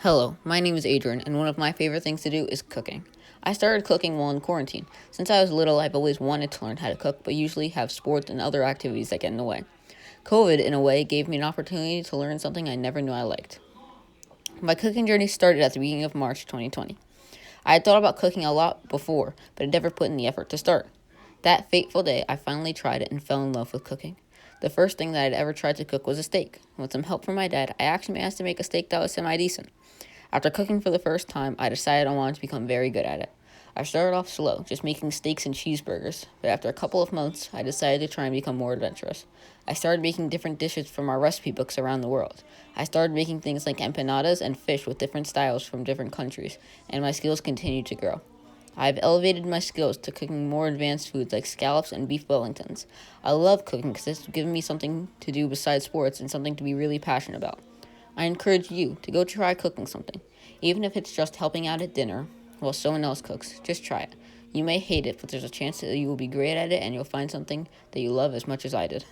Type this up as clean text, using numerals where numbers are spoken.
Hello, my name is Adrian, and one of my favorite things to do is cooking. I started cooking while in quarantine. Since I was little, I've always wanted to learn how to cook, but usually have sports and other activities that get in the way. COVID, in a way, gave me an opportunity to learn something I never knew I liked. My cooking journey started at the beginning of March 2020. I had thought about cooking a lot before, but had never put in the effort to start. That fateful day, I finally tried it and fell in love with cooking. The first thing that I'd ever tried to cook was a steak. With some help from my dad, I actually managed to make a steak that was semi-decent. After cooking for the first time, I decided I wanted to become very good at it. I started off slow, just making steaks and cheeseburgers, but after a couple of months, I decided to try and become more adventurous. I started making different dishes from our recipe books around the world. I started making things like empanadas and fish with different styles from different countries, and my skills continued to grow. I've elevated my skills to cooking more advanced foods like scallops and beef wellingtons. I love cooking because it's given me something to do besides sports and something to be really passionate about. I encourage you to go try cooking something. Even if it's just helping out at dinner while someone else cooks, just try it. You may hate it, but there's a chance that you will be great at it and you'll find something that you love as much as I did.